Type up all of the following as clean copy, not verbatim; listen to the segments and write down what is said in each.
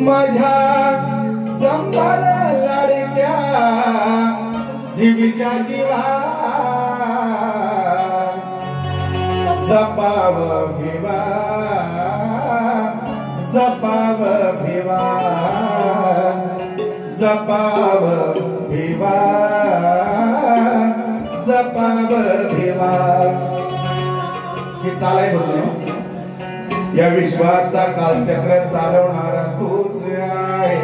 माझ्या संभाळ लाडक्या जीवीच्या जीवा जपाव भिवा जपाव भिवा जपाव भिवा जपाव भिवा हे चालाय बोलले या विश्वाचा कालचक्र चालवणारा तूच आहे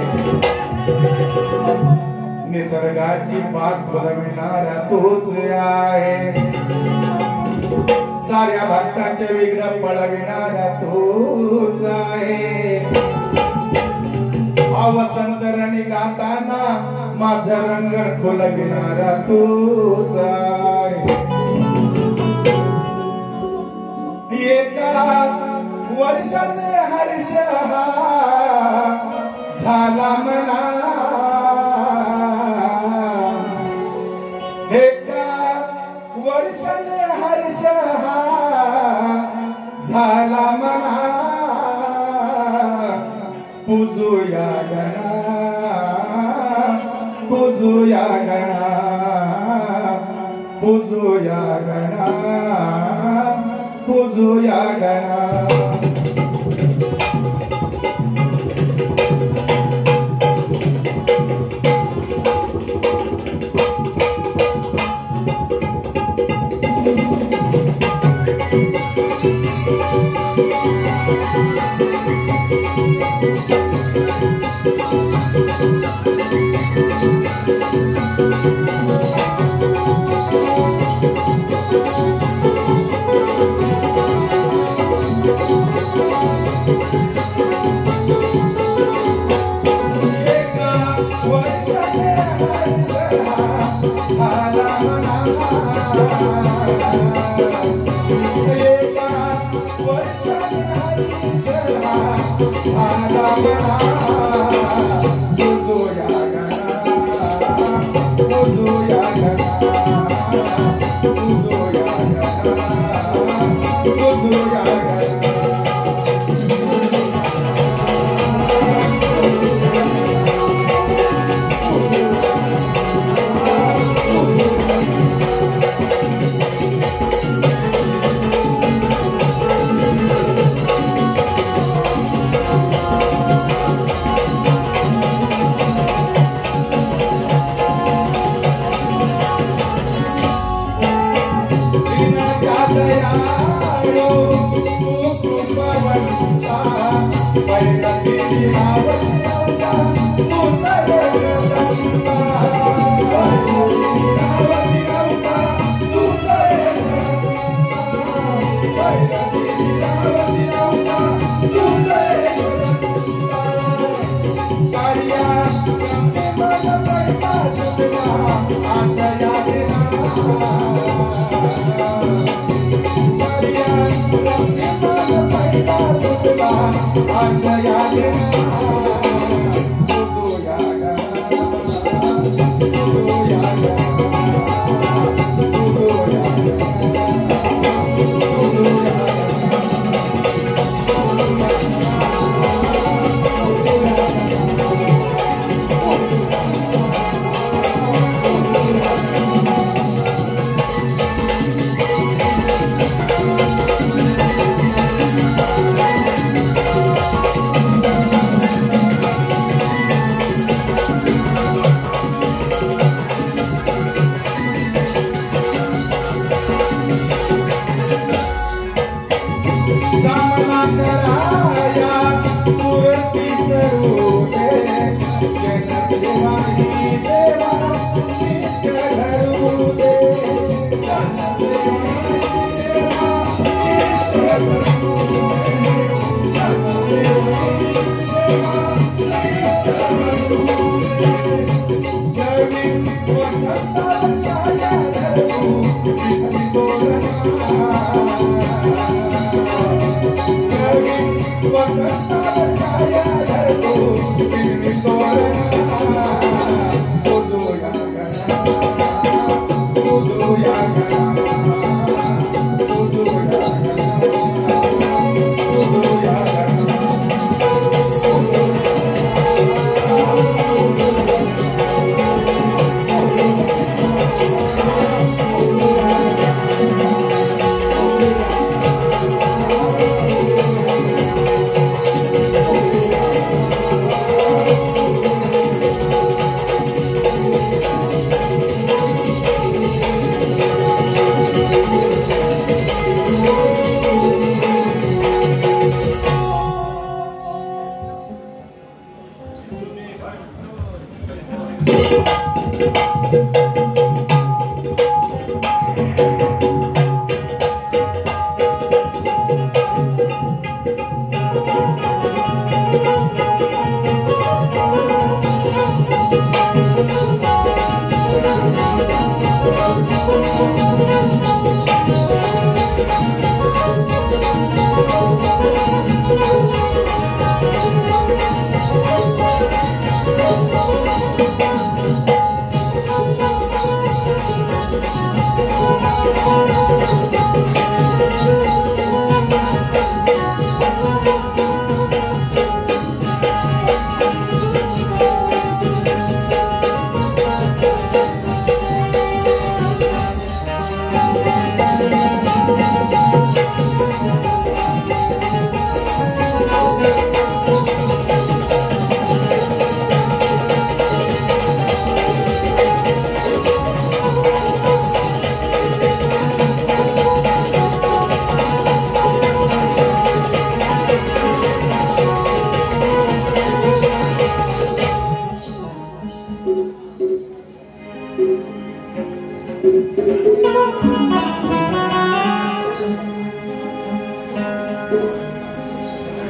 निसर्गाची बाग फुलविणारा तूच आहे साऱ्या भक्तांचे विघ्न पळविणारा तूच आहे वसंत रणी गाताना माझा रंग खुलविणारा तूच आहे एका वर्षाने हर्ष झाला मना एका वर्षाने हर्ष झाला मना पूजूया गणा पूजूया गणा पूजूया गणा पूजूया गणा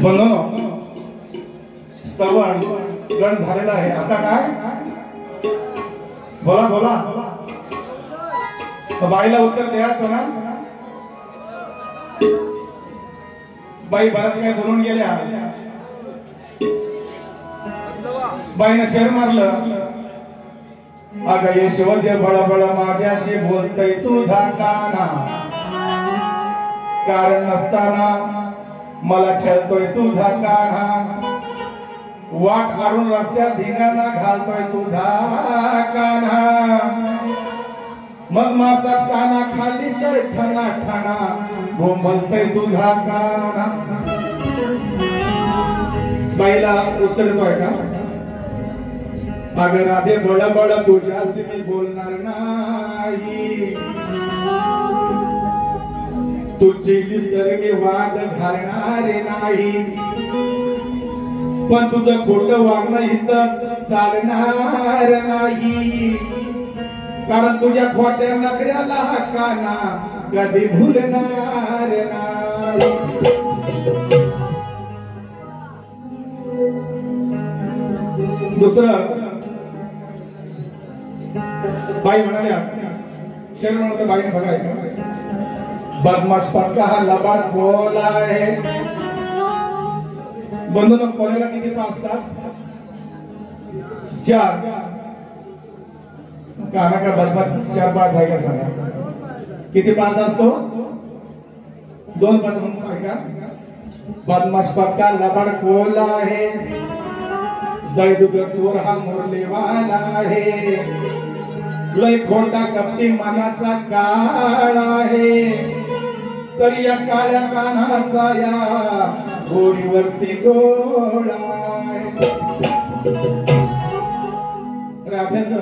बंधनो स्तवन गण झालेला आहे. आता काय बोला बोला बाईला उत्तर द्यायचं ना. बाई बराच काय बोलून गेल्या. बाईनं शेर मारलं. अगं यशवंत बळबळ माझ्याशी बोलतय तुझा काना. कारण नसताना मला छळतोय तुझा काना. वाट काढून रस्त्यात धिंगाणा घालतोय तुझा काना. मग मारतात काना खाली तर ठणा ठणा बोंबलतय तुझा काना. बाईला उत्तर देतोय का. अगं राधे बळबळ तुझ्याशी मी बोलणार नाही. तू चिडलीस तर मी वाद घालणारे नाही. पण तुझं खोटं वागणं इथं चालणार नाही. कारण तुझ्या खोट्या नखऱ्याला हा काना कधी भुलणार नाही. दुसरं बाई म्हणाल्या शेर म्हणत बाईने बघाय बदमाश पक्का हा लबाड बोला आहे. बंधन कोल्याला किती पाच असतात. 4 काना का बदमाश 4 5 आहे का सांगा. किती 5 असतो. 2 5 म्हणून आहे का. बदमाश पक्का लबाड बोला आहे. दैदुग चोर हा मुरलेवाला आहे. लय खोटा कपटी मनाचा काळ आहे. तर या काळ्या कानाचा या घोडीवरती डोळा आहे. राधाचं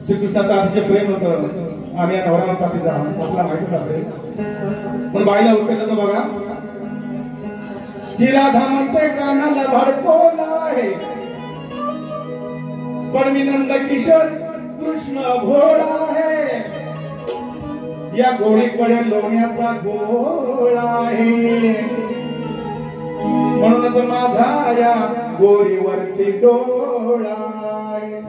श्रीकृष्णाचं अतिशय प्रेम होतं आणि या नवरा पातीचा आपला माहितीच असेल. पण बाईला उत्तर देतो बघा. ही राधा म्हणते कानाला भडकोला आहे. पण मी नंद किशोर कृष्ण भोळा आहे. या गोळीकडे लोण्याचा गोळा आहे. म्हणूनच माझा या गोरीवरती डोळा आहे.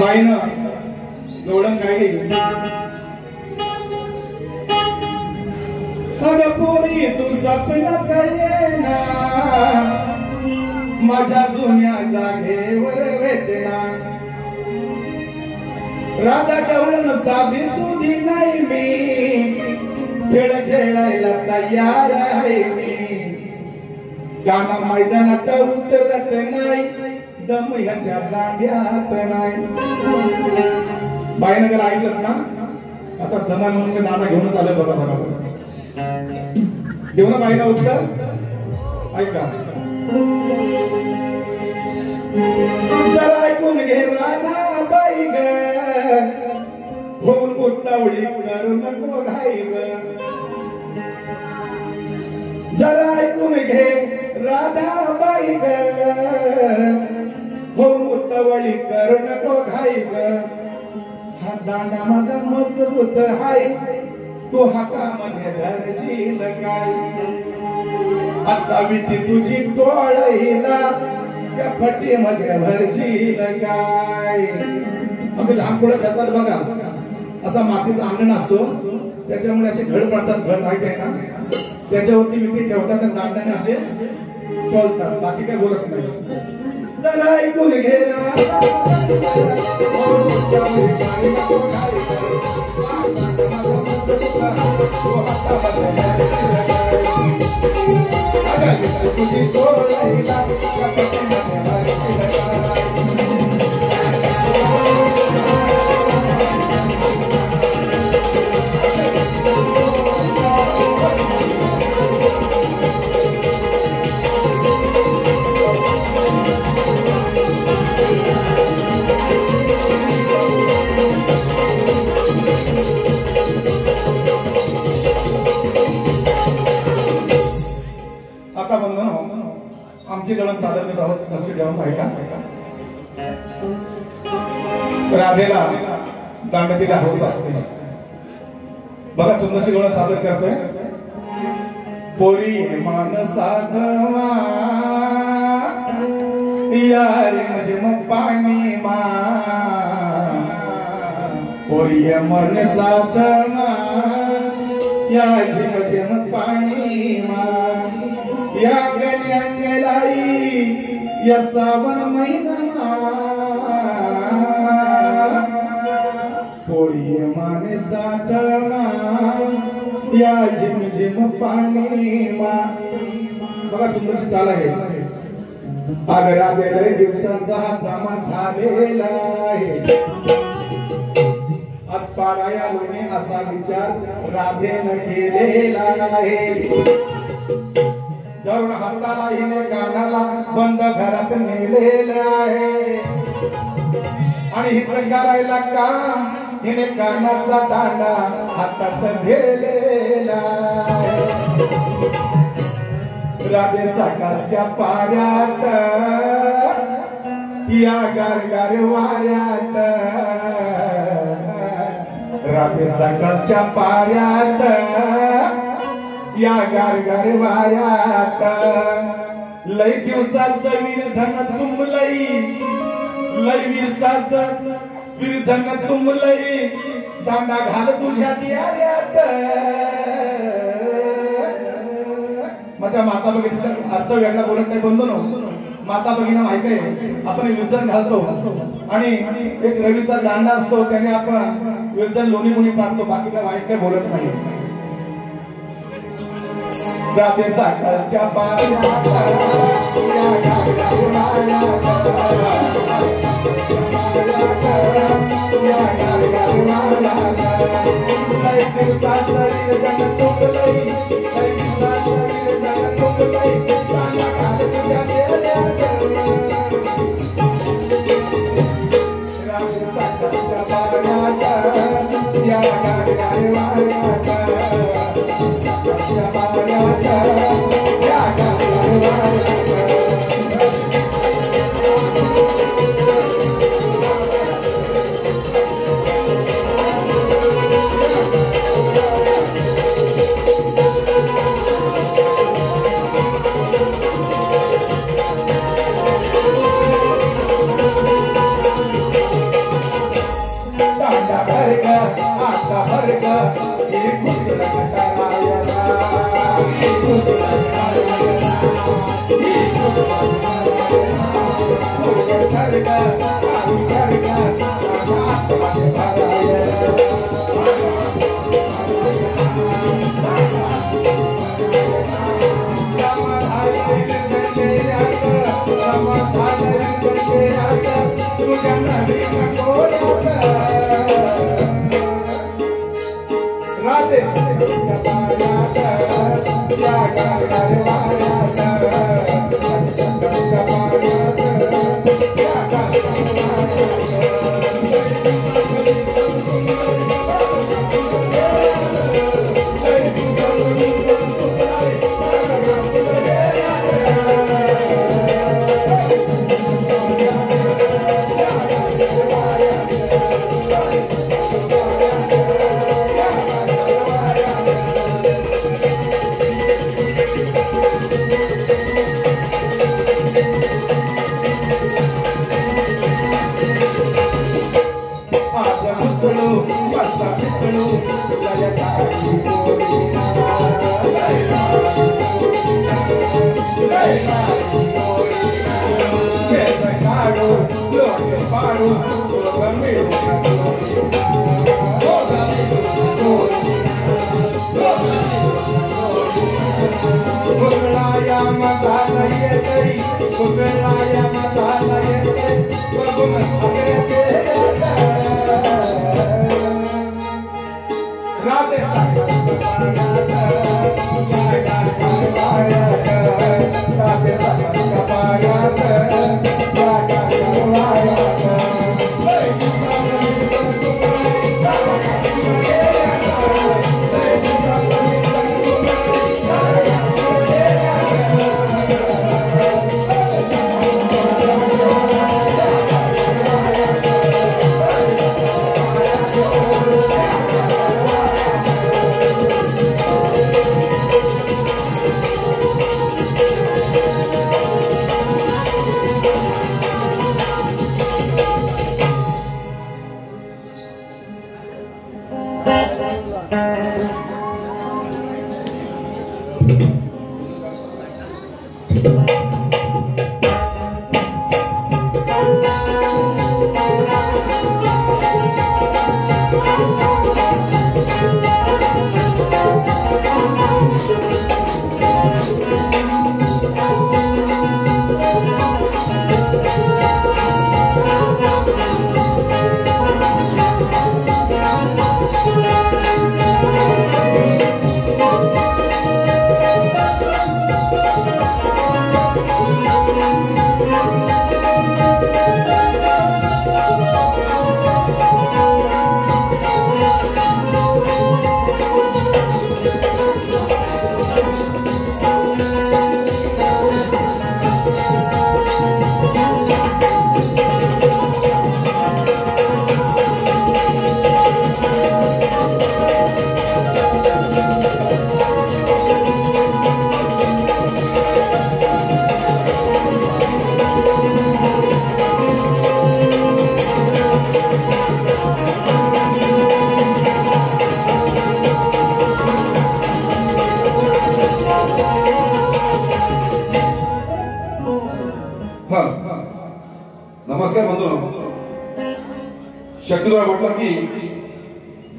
बाईनं गवळण गायली. अगं पोरी तू स्वप्नात येना. माझ्या जुन्या जागेवर भेटना. राधा गवळण साधी सुधी नाही मी. खेळ खेळायला तयार आहे मी. गाणा मैदानात उतरत नाही. दम ह्याच्या दांड्यात नाही. बाईनं जर ऐकलं ना. आता दमा म्हणून मी दांडा घेऊनच आलोय बघा बघा. देऊ ना बाईनं उत्तर. ऐका जरा ऐकून घे राधा बाई ग. होऊन उतावळी करू नको घाई ग. जरा ऐकून घे राधा बाई ग. होऊन उतावळी करू नको घाई ग. हा दांडा माझा मजबूत हाय. तू हातामध्ये धरशील काय. आता विटी तुझी टोळीला त्या फटीमध्ये भरशील काय. आपले लहान पोळं खेळतात बघा. असा मातीचा अंगण असतो. त्याच्यामुळे असे घड पडतात. घड माहिती आहे ना. त्याच्यावरती विटी ठेवतात आणि दांड्याने असे टोलतात. बाकी काय बोलत नाही. जरा ऐकून घे तुझी टोळीला आमची गणन सादर करत आहोत. लक्ष देऊन ऐका. राधेला दांडतीला हौस असते बघा सुंदरशी डोळा सादर करतोय पोरी मन साधवा यार मुझे पानी मा पोरी मन साधवा यार मुझे पानी मा या गली अंगलाई या सावन महिना पोरी माने साधवा या झिम झिम पाणी मा बघा सुंदरशी चाल आहे आगरा गेले दिवसांचा हा जमा झालेला आहे आज पाराया लोणी असा विचार राधेनं केलेला आहे धरून हाताला हिने कानाला बंद घरात नेलेला आहे आणि हिचं करायला काम हिने कानाचा दांडा हातात धरलेला राधे सकाळच्या पाऱ्यात या गारगार वाऱ्यात राधे सकाळच्या पाऱ्यात या गारगार वाऱ्यात लई दिवसाचं विरझन तुंबलई लई दिवसाचं विरझन तुंबलई दांडा घाल तुझ्या दियाऱ्यात माझ्या माता भगिनीचा अर्थ वेगळा बोलत नाही बंधू नो माता भगिनी माहिती आहे आपण विरझन घालतो आणि एक रवीचा दांडा असतो त्याने आपण विरझन लोणी मुनी पाडतो बाकी काय वाईट काय बोलत नाही राधे सकाळच्या पाऱ्यात या नमस्कार बंधू. शक्यतो म्हटलं की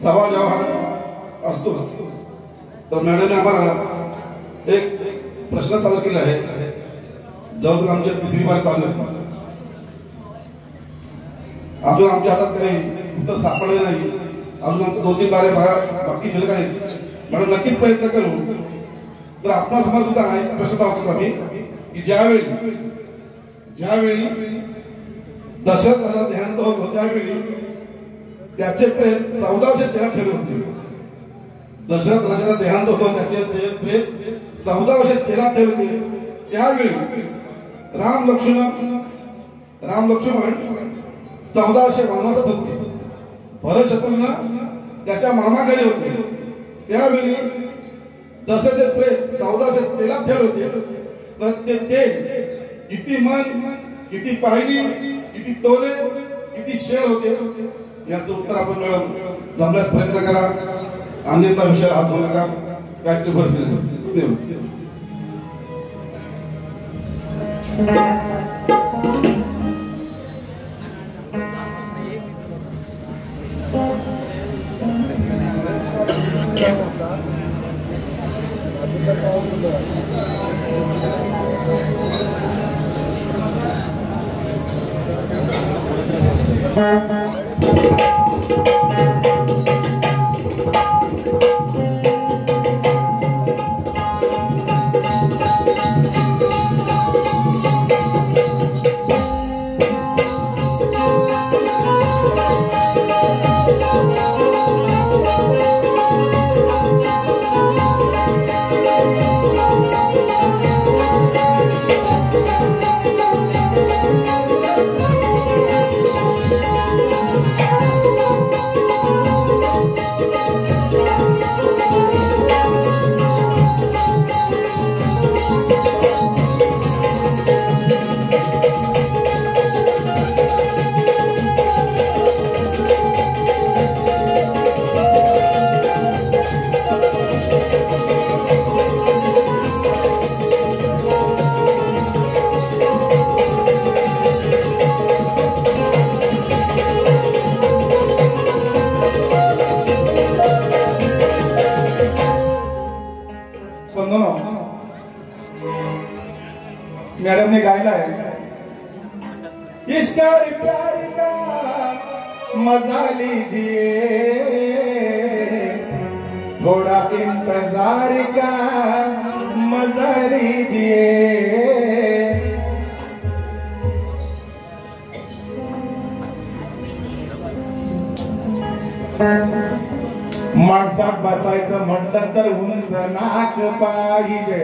सभा जेव्हा असतो तर मॅडमने आम्हाला एक प्रश्न सादर केला आहे. जवळजवळ आमच्या तिसरी बार चालू आहे. अजून आमच्या हातात काही उत्तर सापडले नाही. अजून आमच्या 2-3 बारे बाकी शिल्लक आहेत. मॅडम नक्कीच प्रयत्न करू. तर आपला समाज सुद्धा आहे प्रश्न सांगतो आम्ही की ज्यावेळी दशरथ राजा देहांत होतो त्यावेळी त्याचे प्रेत 1413 ठेवले होते. दशरथ राजाचा देहांत होतो त्याचे प्रेत 1413 ठेवले होते. त्यावेळी राम लक्ष्मण 1400 वनवासात होते. भरत शत्रुघ्न त्याच्या मामा घरी होते. त्यावेळी दशरथचे प्रेत 1413 ठेवले होते. तर ते किती मन, किती पाहिली, किती तोले, किती शेअर होते याचं उत्तर आपण मॅडम जमल्यास प्रयत्न करा. अन्यथा विषय हात धरू नका. काय धन्यवाद. मैडम ने गायला है इसका प्यार का मजा लीजिए, थोड़ा इंतजार का मजा लीजिए. माणसात बसायचं म्हटलं तर उंच नाक पाहिजे.